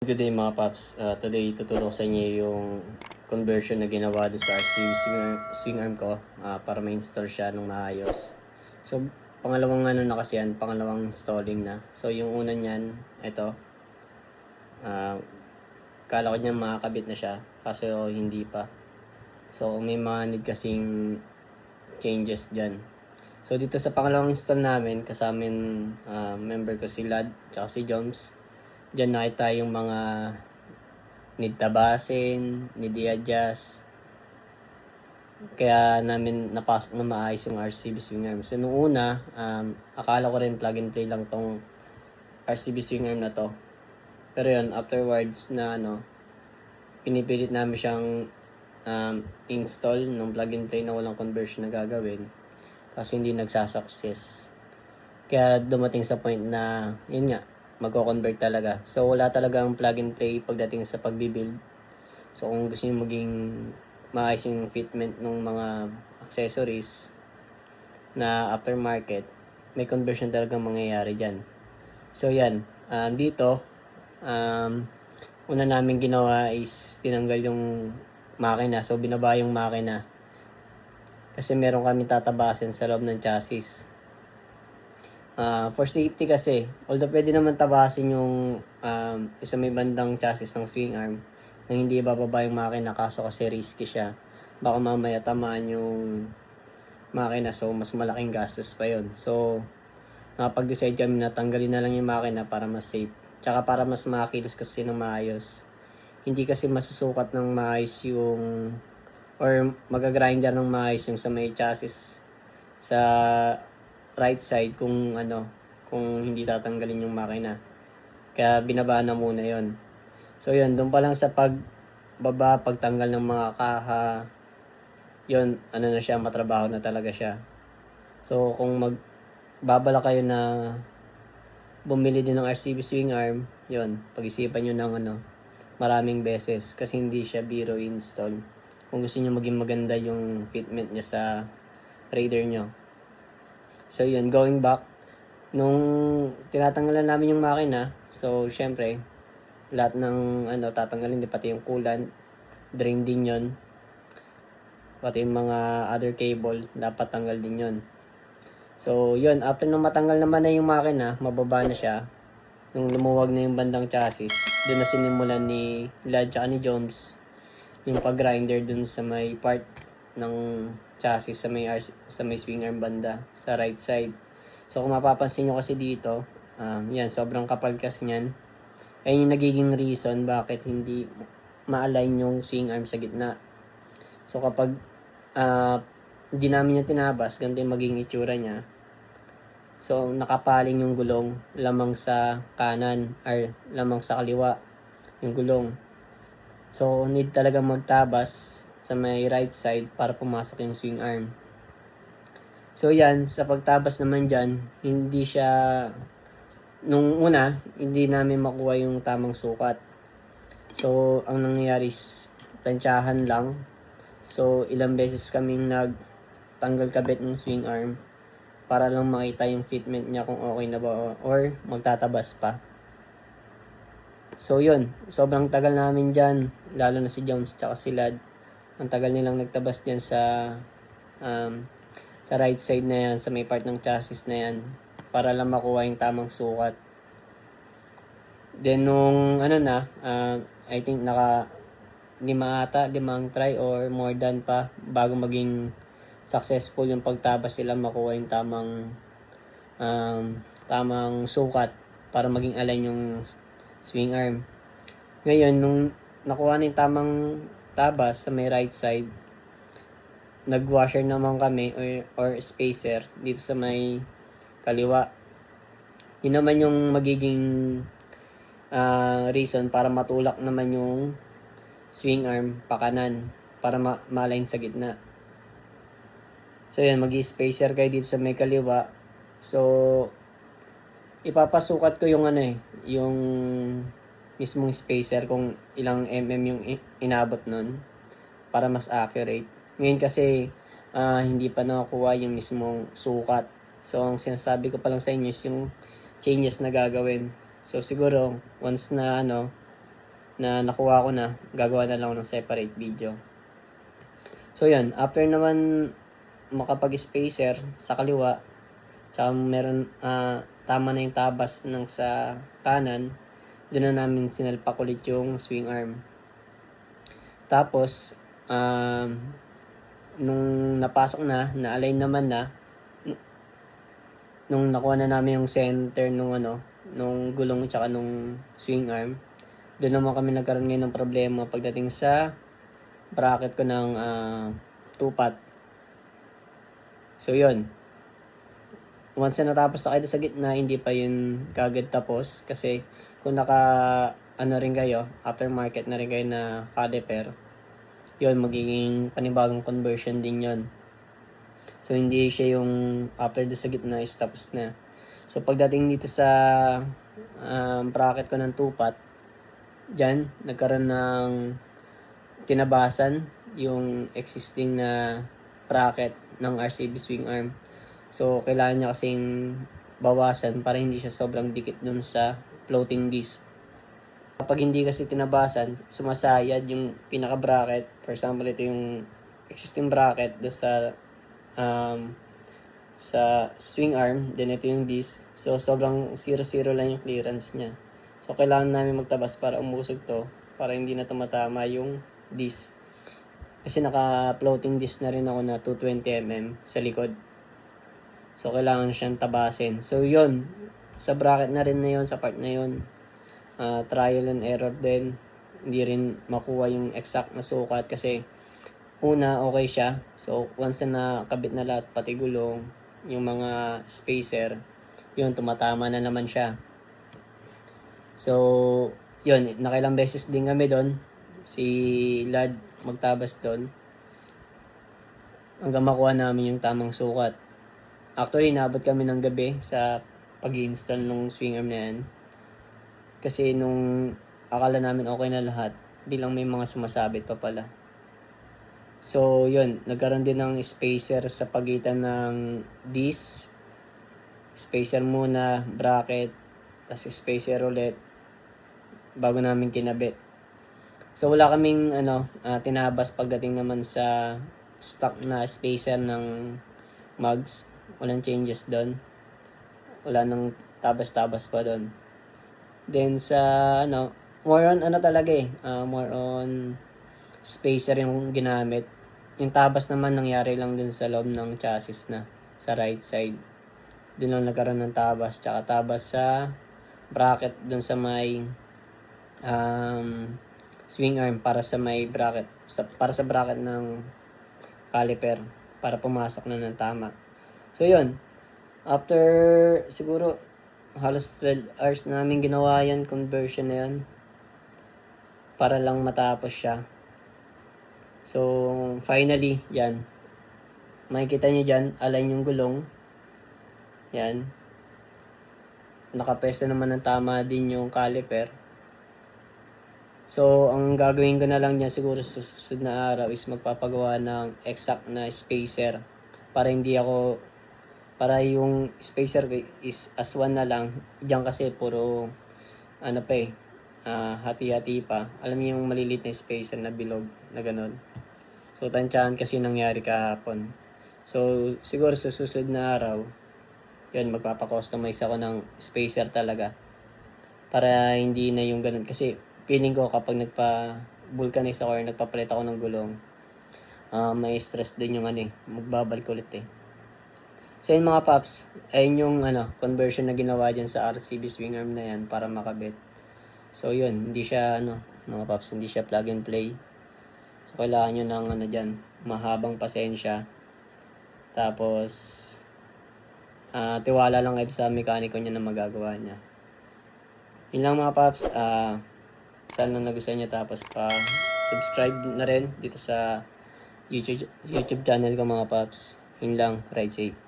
Good day mga paps. Today tuturo ko sa inyo yung conversion na ginawa doon sa RCB swing arm ko para ma-install siya nung maayos. So pangalawang ano na kasi yan, pangalawang installing na. So yung una niyan, ito. Kala ko niya makakabit na siya kaso hindi pa. So may mga need kasing changes dyan. So dito sa pangalawang install namin, kasama yung member ko si Lad tsaka si Joms. Diyan nakita yung mga need tabasin, need i-adjust. Kaya namin napasok na maayos yung RCB swing arm. So nung una, akala ko rin plug and play lang tong RCB swing arm na to. Pero yun, afterwards na pinipilit namin siyang install ng plug and play na walang conversion na gagawin. Kasi hindi nagsasucess. Kaya dumating sa point na, yun nga, magko-convert talaga. So wala talagang plug and play pagdating sa pagbibuild. So kung gusto niyo maging maayos yung fitment ng mga accessories na aftermarket, may conversion talagang mangyayari dyan. So yan, dito, una namin ginawa is tinanggal yung makina. So binaba yung makina. Kasi meron kami tatabasin sa loob ng chassis. For safety kasi, although pwede naman tabasin yung isa may bandang chassis ng swing arm na hindi bababa yung makina kaso kasi risky siya. Baka mamaya tamaan yung makina, so mas malaking gastos pa yon. So nakapag-decide kami na tanggalin na lang yung makina para mas safe. Tsaka para mas makakilos kasi ng maayos. Hindi kasi masusukat ng maayos yung or magagrinder ng maayos yung sa may chassis sa right side kung hindi tatanggalin yung makina. Kaya binaba na muna yon. So yun, doon pa lang sa pagbaba, pagtanggal ng mga kaha, yun, na siya, matrabaho na talaga siya. So kung magbabala kayo na bumili din ng RCB swing arm, yun, pag-isipan nyo ng maraming beses kasi hindi siya biro install. Kung gusto nyo maging maganda yung fitment niya sa Raider nyo. So yun, going back, nung tinatanggalan namin yung makina, so syempre, lahat ng tatanggalin, pati yung coolant, drain din yon. Pati yung mga other cable, dapat tanggal din yon. So yun, after nung matanggal naman na yung makina, mababa na siya. Nung lumuwag na yung bandang chassis, doon na sinimulan ni Lad tsaka ni Joms yung pag-grinder dun sa may part ng chassis sa may swing arm banda sa right side. So kung mapapansin nyo kasi dito, yan, sobrang kapal kasi niyan. Ayun yung nagiging reason bakit hindi ma-align yung swing arm sa gitna. So kapag hindi namin yung tinabas, ganito yung magiging itsura niya. So nakapaling yung gulong lamang sa kanan or lamang sa kaliwa yung gulong. So need talagang magtabas sa may right side para pumasok yung swing arm. So yan, sa pagtabas naman dyan, hindi siya, nung una, hindi namin makuha yung tamang sukat. So ang nangyayari is, tansyahan lang. So ilang beses kaming nagtanggal kabit ng swing arm para lang makita yung fitment niya kung okay na ba or magtatabas pa. So yun, sobrang tagal namin dyan, lalo na si Jones tsaka si Lad. Ang tagal nilang nagtabas dyan sa right side na yan, sa may part ng chassis na yan, para lang makuha yung tamang sukat. Then nung I think limang try or more than pa bago maging successful yung pagtabas sila makuha yung tamang sukat para maging align yung swing arm. Ngayon, nung nakuha na yung tamang tabas sa may right side, nag-washer naman kami or spacer dito sa may kaliwa. Yun naman yung magiging reason para matulak naman yung swing arm pa kanan para ma-align sa gitna. So yun, mag-spacer kayo dito sa may kaliwa. So ipapasukat ko yung yung mismong spacer kung ilang yung inabot nun para mas accurate. Ngayon kasi hindi pa nakukuha yung mismong sukat. So ang sinasabi ko pa lang sa inyo is yung changes na gagawin. So siguro once na na nakuha ko na, gagawa na lang ako ng separate video. So yun, after naman makapag-spacer sa kaliwa, tsaka meron tama na yung tabas ng sa kanan, doon na namin sinalpak ulit yung swing arm. Tapos nung napasok na-align naman na, nung nakuha na namin yung center nung gulong tsaka nung swing arm, doon naman kami nagkaroon ngayon ng problema pagdating sa bracket ko ng tupat. So yun, once na natapos na kayo sa gitna, hindi pa yun kagad tapos, kasi kung rin kayo, aftermarket na rin kayo na caliper, yun, magiging panibagong conversion din yun. So hindi siya yung after sa gitna is tapos na. So pagdating dito sa bracket ko ng tupat, dyan nagkaroon ng tinabasan yung existing na bracket ng RCB swing arm. So kailangan niya kasing bawasan para hindi siya sobrang dikit dun sa floating disc. Kapag hindi kasi tinabasan, sumasayad yung pinaka-bracket. For example, ito yung existing bracket do sa swing arm, then ito yung disc. So sobrang 0-0 lang yung clearance niya. So kailangan namin magtabas para umusog to, para hindi na tumatama yung disc. Kasi naka-floating disc na rin ako na 220mm sa likod. So kailangan siyang tabasin. So yun, sa bracket na rin na yun, sa part na yun, trial and error din. Hindi rin makuha yung exact na sukat kasi una okay siya. So once na nakabit na lahat, pati gulong, yung mga spacer, yun, tumatama na naman siya. So yun, nakailang beses din kami doon, si Lad magtabas doon, hanggang makuha namin yung tamang sukat. Actually, naabot kami ng gabi sa pag-install ng swing arm na yan. Kasi nung akala namin okay na lahat, bilang may mga sumasabit pa pala. So yun, nagkaroon din ng spacer sa pagitan ng disc, spacer muna, bracket, tapos spacer ulit, bago namin kinabit. So wala kaming tinabas pagdating naman sa stock na spacer ng mugs. Walang changes doon. Wala nang tabas-tabas pa doon. Then sa more on more on spacer yung ginamit. Yung tabas naman nangyari lang din sa loob ng chassis na sa right side. Doon lang nagkaroon ng tabas, tsaka tabas sa bracket doon sa may swing arm para sa may bracket, para sa bracket ng caliper, para pumasok na ng tama. So yun, after siguro halos 12 hours namin ginawa yan, conversion na yun, para lang matapos siya. So finally, yan, makikita nyo dyan, align yung gulong, yan, nakapwesto naman ng tama din yung caliper. So, ang gagawin ko na lang niya siguro sa susunod na araw is magpapagawa ng exact na spacer para yung spacer ko is as one na lang. Diyan kasi puro hati-hati pa. Alam niyo yung maliliit na spacer na bilog na ganun. So, tansyahan kasi nangyari kahapon. So, siguro sa susunod na araw, yun, magpapakustomize ako ng spacer talaga. Para hindi na yung ganun. Kasi, feeling ko kapag nagpa-vulcanize ako or nagpapalit ako ng gulong, may stress din yung magbabalik ulit eh. So yun mga paps, ayun yung conversion na ginawa dyan sa RCB swing arm na yan para makabit. So yun, hindi siya mga paps, hindi siya plug and play. So kailangan nyo ng dyan, mahabang pasensya. Tapos tiwala lang kayo sa mekaniko niya na magagawa niya. Yun lang mga paps. Sana nagustuhan niyo, tapos subscribe na rin dito sa YouTube channel ko mga paps. Yun lang, ride safe.